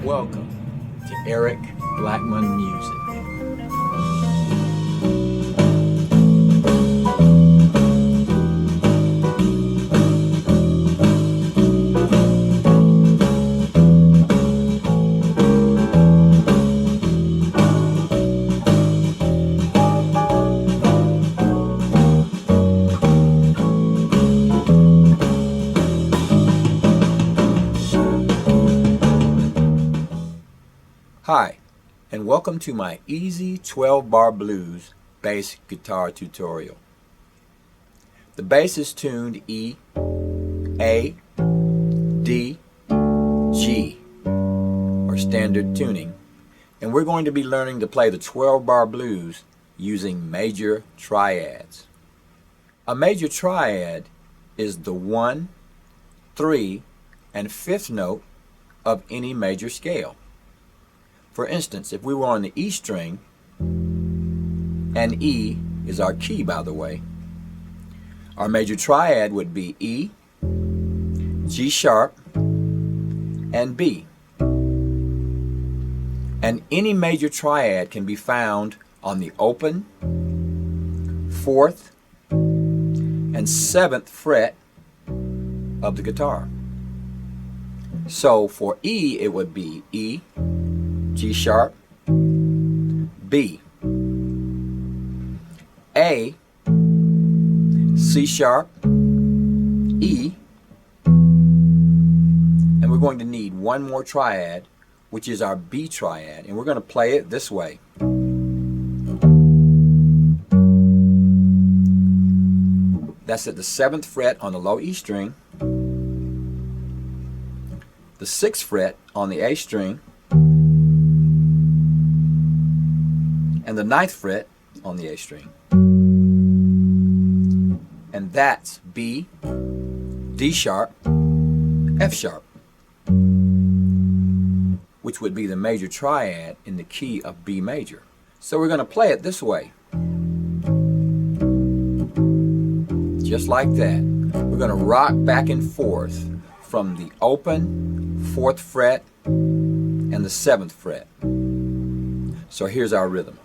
Welcome to Eric Blackmon Music. Hi, and welcome to my easy 12-bar blues bass guitar tutorial. The bass is tuned E, A, D, G, or standard tuning, and we're going to be learning to play the 12-bar blues using major triads. A major triad is the 1, 3, and 5th note of any major scale. For instance, if we were on the E string, and E is our key, by the way, our major triad would be E, G sharp, and B. And any major triad can be found on the open, 4th, and 7th fret of the guitar. So for E, it would be E, G sharp, B, A, C sharp, E, and we're going to need one more triad, which is our B triad, and we're going to play it this way. That's at the 7th fret on the low E string, the 6th fret on the A string, and the 9th fret on the A string. And that's B, D sharp, F sharp, which would be the major triad in the key of B major. So we're going to play it this way. Just like that. We're going to rock back and forth from the open, 4th fret, and the 7th fret. So here's our rhythm.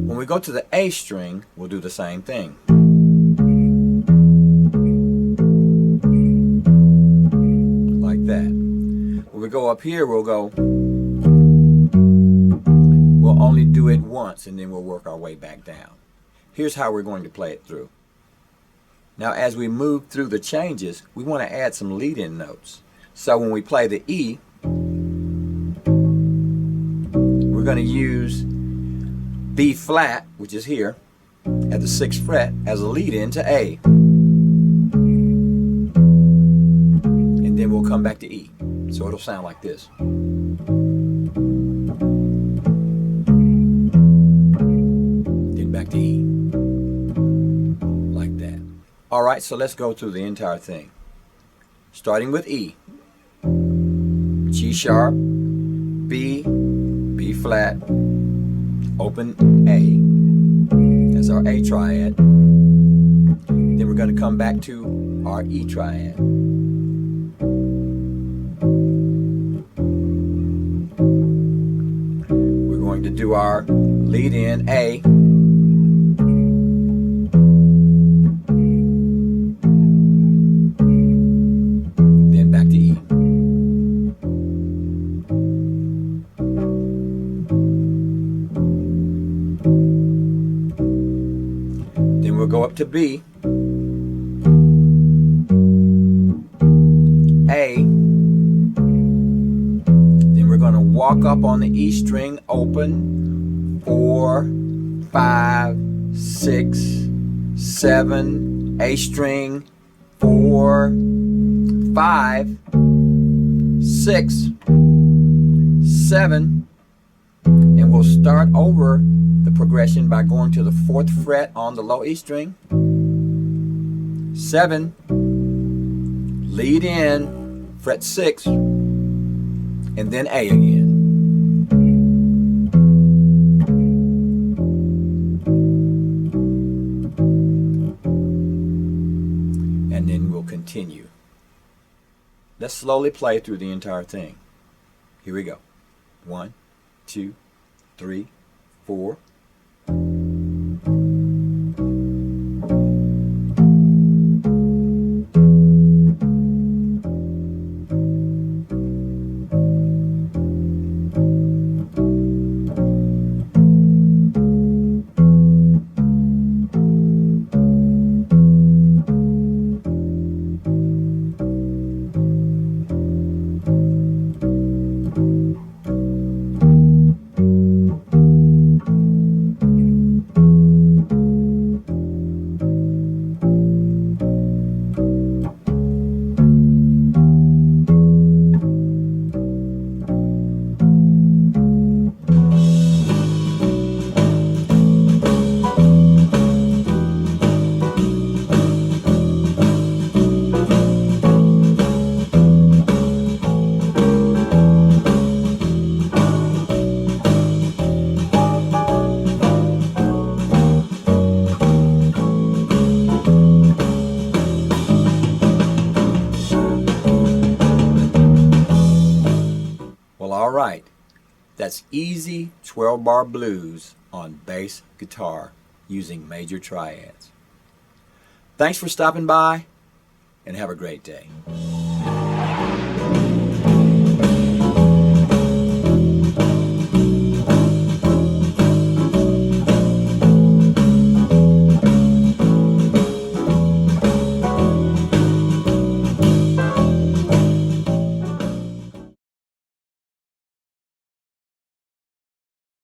When we go to the A string, we'll do the same thing. Like that. When we go up here, we'll only do it once, and then we'll work our way back down. Here's how we're going to play it through. Now, as we move through the changes, we want to add some lead-in notes. So when we play the E, we're going to use B flat, which is here, at the 6th fret, as a lead-in to A. And then we'll come back to E. So it'll sound like this. Then back to E. Like that. Alright, so let's go through the entire thing. Starting with E. G sharp, B, B flat, open A. That's our A triad. Then we're going to come back to our E triad. We're going to do our lead in A. Then back to E. Then we'll go up to B, A, then we're going to walk up on the E string open, 4, 5, 6, 7, A string, 4, 5, 6, 7, and we'll start over the progression by going to the 4th fret on the low E string, 7, lead in, fret 6, and then A again. Let's slowly play through the entire thing. Here we go. 1, 2, 3, 4. Well, all right. That's easy 12-bar blues on bass guitar using major triads. Thanks for stopping by, and have a great day.